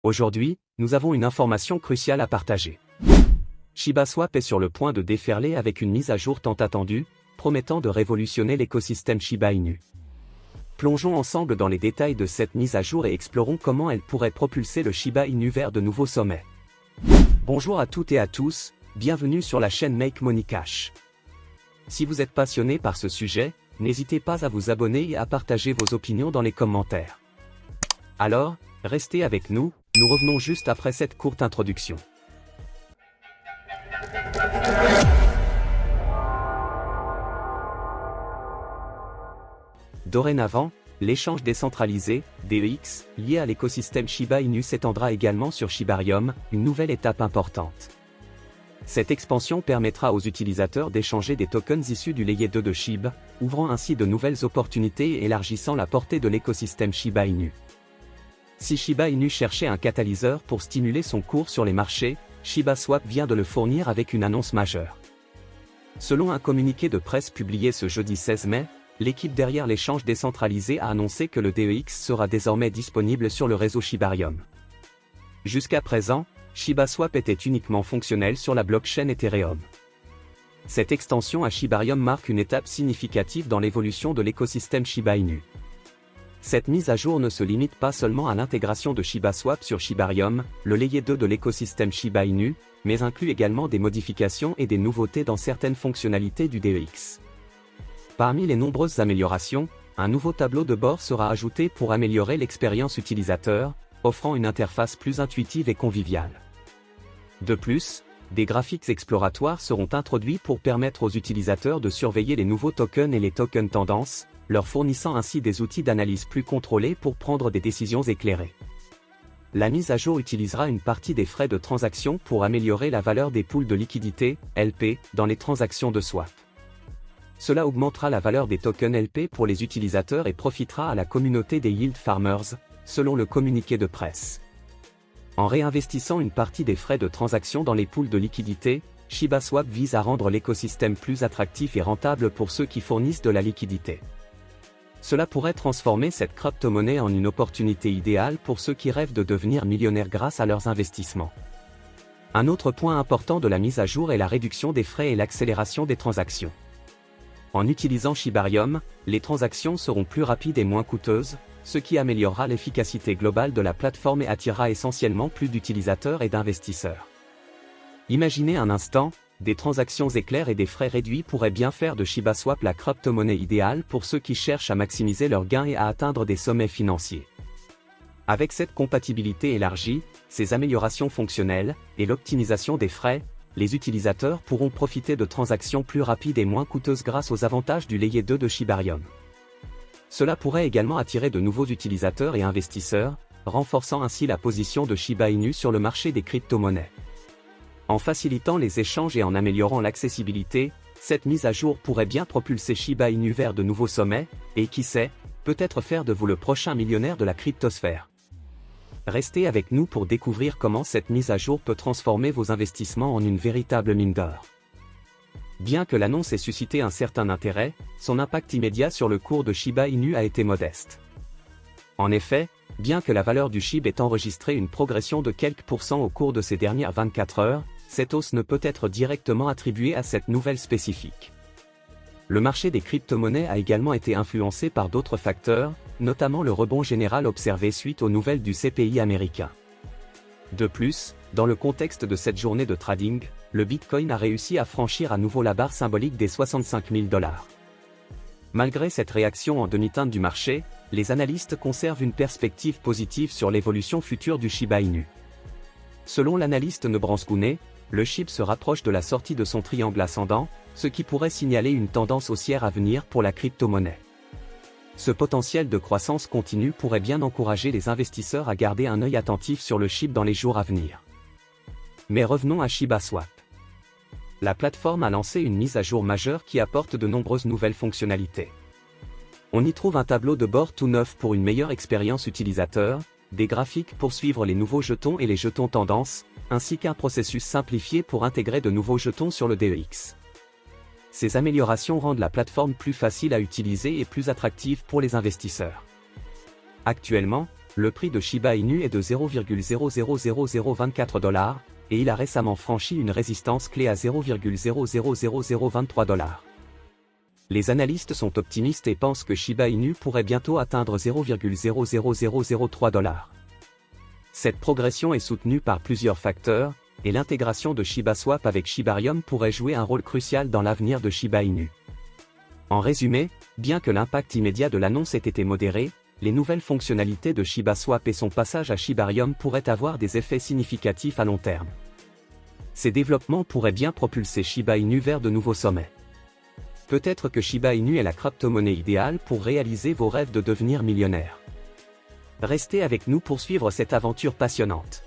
Aujourd'hui, nous avons une information cruciale à partager. Shiba Swap est sur le point de déferler avec une mise à jour tant attendue, promettant de révolutionner l'écosystème Shiba Inu. Plongeons ensemble dans les détails de cette mise à jour et explorons comment elle pourrait propulser le Shiba Inu vers de nouveaux sommets. Bonjour à toutes et à tous, bienvenue sur la chaîne Make Money Cash. Si vous êtes passionné par ce sujet, n'hésitez pas à vous abonner et à partager vos opinions dans les commentaires. Alors, restez avec nous, nous revenons juste après cette courte introduction. Dorénavant, l'échange décentralisé, DEX, lié à l'écosystème Shiba Inu s'étendra également sur Shibarium, une nouvelle étape importante. Cette expansion permettra aux utilisateurs d'échanger des tokens issus du layer 2 de SHIB, ouvrant ainsi de nouvelles opportunités et élargissant la portée de l'écosystème Shiba Inu. Si Shiba Inu cherchait un catalyseur pour stimuler son cours sur les marchés, Shiba Swap vient de le fournir avec une annonce majeure. Selon un communiqué de presse publié ce jeudi 16 mai, l'équipe derrière l'échange décentralisé a annoncé que le DEX sera désormais disponible sur le réseau Shibarium. Jusqu'à présent, Shiba Swap était uniquement fonctionnel sur la blockchain Ethereum. Cette extension à Shibarium marque une étape significative dans l'évolution de l'écosystème Shiba Inu. Cette mise à jour ne se limite pas seulement à l'intégration de Shiba Swap sur Shibarium, le layer 2 de l'écosystème Shiba Inu, mais inclut également des modifications et des nouveautés dans certaines fonctionnalités du DEX. Parmi les nombreuses améliorations, un nouveau tableau de bord sera ajouté pour améliorer l'expérience utilisateur, offrant une interface plus intuitive et conviviale. De plus, des graphiques exploratoires seront introduits pour permettre aux utilisateurs de surveiller les nouveaux tokens et les tokens tendances, leur fournissant ainsi des outils d'analyse plus contrôlés pour prendre des décisions éclairées. La mise à jour utilisera une partie des frais de transaction pour améliorer la valeur des pools de liquidité, LP, dans les transactions de swap. Cela augmentera la valeur des tokens LP pour les utilisateurs et profitera à la communauté des yield farmers, selon le communiqué de presse. En réinvestissant une partie des frais de transaction dans les pools de liquidité, Shiba Swap vise à rendre l'écosystème plus attractif et rentable pour ceux qui fournissent de la liquidité. Cela pourrait transformer cette crypto-monnaie en une opportunité idéale pour ceux qui rêvent de devenir millionnaires grâce à leurs investissements. Un autre point important de la mise à jour est la réduction des frais et l'accélération des transactions. En utilisant Shibarium, les transactions seront plus rapides et moins coûteuses, ce qui améliorera l'efficacité globale de la plateforme et attirera essentiellement plus d'utilisateurs et d'investisseurs. Imaginez un instant, des transactions éclairs et des frais réduits pourraient bien faire de Shiba Swap la crypto-monnaie idéale pour ceux qui cherchent à maximiser leurs gains et à atteindre des sommets financiers. Avec cette compatibilité élargie, ces améliorations fonctionnelles, et l'optimisation des frais, les utilisateurs pourront profiter de transactions plus rapides et moins coûteuses grâce aux avantages du layer 2 de Shibarium. Cela pourrait également attirer de nouveaux utilisateurs et investisseurs, renforçant ainsi la position de Shiba Inu sur le marché des crypto-monnaies. En facilitant les échanges et en améliorant l'accessibilité, cette mise à jour pourrait bien propulser Shiba Inu vers de nouveaux sommets, et qui sait, peut-être faire de vous le prochain millionnaire de la cryptosphère. Restez avec nous pour découvrir comment cette mise à jour peut transformer vos investissements en une véritable mine d'or. Bien que l'annonce ait suscité un certain intérêt, son impact immédiat sur le cours de Shiba Inu a été modeste. En effet, bien que la valeur du SHIB ait enregistré une progression de quelques pourcents au cours de ces dernières 24 heures, cette hausse ne peut être directement attribuée à cette nouvelle spécifique. Le marché des crypto-monnaies a également été influencé par d'autres facteurs, notamment le rebond général observé suite aux nouvelles du CPI américain. De plus, dans le contexte de cette journée de trading, le Bitcoin a réussi à franchir à nouveau la barre symbolique des 65 000 $. Malgré cette réaction en demi-teinte du marché, les analystes conservent une perspective positive sur l'évolution future du Shiba Inu. Selon l'analyste Nebraskouné, le SHIB se rapproche de la sortie de son triangle ascendant, ce qui pourrait signaler une tendance haussière à venir pour la crypto-monnaie. Ce potentiel de croissance continue pourrait bien encourager les investisseurs à garder un œil attentif sur le SHIB dans les jours à venir. Mais revenons à Shiba Swap. La plateforme a lancé une mise à jour majeure qui apporte de nombreuses nouvelles fonctionnalités. On y trouve un tableau de bord tout neuf pour une meilleure expérience utilisateur, des graphiques pour suivre les nouveaux jetons et les jetons tendances, ainsi qu'un processus simplifié pour intégrer de nouveaux jetons sur le DEX. Ces améliorations rendent la plateforme plus facile à utiliser et plus attractive pour les investisseurs. Actuellement, le prix de Shiba Inu est de 0,000024 $, et il a récemment franchi une résistance clé à 0,000023 $. Les analystes sont optimistes et pensent que Shiba Inu pourrait bientôt atteindre 0,00003 $. Cette progression est soutenue par plusieurs facteurs, et l'intégration de ShibaSwap avec Shibarium pourrait jouer un rôle crucial dans l'avenir de Shiba Inu. En résumé, bien que l'impact immédiat de l'annonce ait été modéré, les nouvelles fonctionnalités de ShibaSwap et son passage à Shibarium pourraient avoir des effets significatifs à long terme. Ces développements pourraient bien propulser Shiba Inu vers de nouveaux sommets. Peut-être que Shiba Inu est la crypto-monnaie idéale pour réaliser vos rêves de devenir millionnaire. Restez avec nous pour suivre cette aventure passionnante.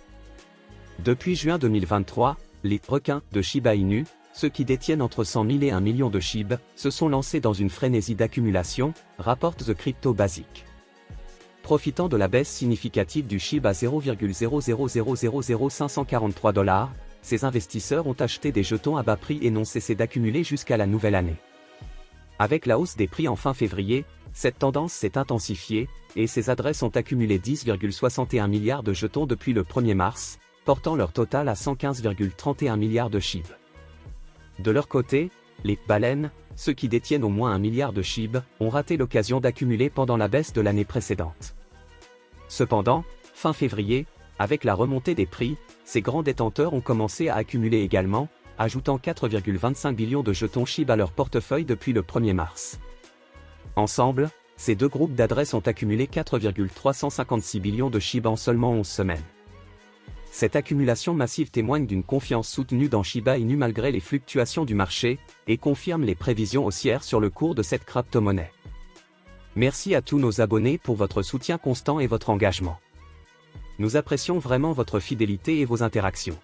Depuis juin 2023, les requins de Shiba Inu, ceux qui détiennent entre 100 000 et 1 million de SHIB, se sont lancés dans une frénésie d'accumulation, rapporte The Crypto Basic. Profitant de la baisse significative du SHIB à 0,0000543 $, ces investisseurs ont acheté des jetons à bas prix et n'ont cessé d'accumuler jusqu'à la nouvelle année. Avec la hausse des prix en fin février, cette tendance s'est intensifiée, et ces adresses ont accumulé 10,61 milliards de jetons depuis le 1er mars, portant leur total à 115,31 milliards de SHIB. De leur côté, les baleines, ceux qui détiennent au moins 1 milliard de SHIB, ont raté l'occasion d'accumuler pendant la baisse de l'année précédente. Cependant, fin février, avec la remontée des prix, ces grands détenteurs ont commencé à accumuler également, ajoutant 4,25 billions de jetons SHIB à leur portefeuille depuis le 1er mars. Ensemble, ces deux groupes d'adresses ont accumulé 4,356 billions de SHIB en seulement 11 semaines. Cette accumulation massive témoigne d'une confiance soutenue dans Shiba Inu malgré les fluctuations du marché, et confirme les prévisions haussières sur le cours de cette crypto-monnaie. Merci à tous nos abonnés pour votre soutien constant et votre engagement. Nous apprécions vraiment votre fidélité et vos interactions.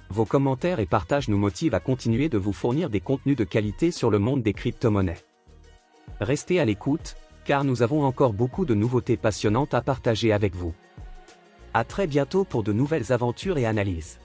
Vos commentaires et partages nous motivent à continuer de vous fournir des contenus de qualité sur le monde des crypto-monnaies. Restez à l'écoute, car nous avons encore beaucoup de nouveautés passionnantes à partager avec vous. À très bientôt pour de nouvelles aventures et analyses.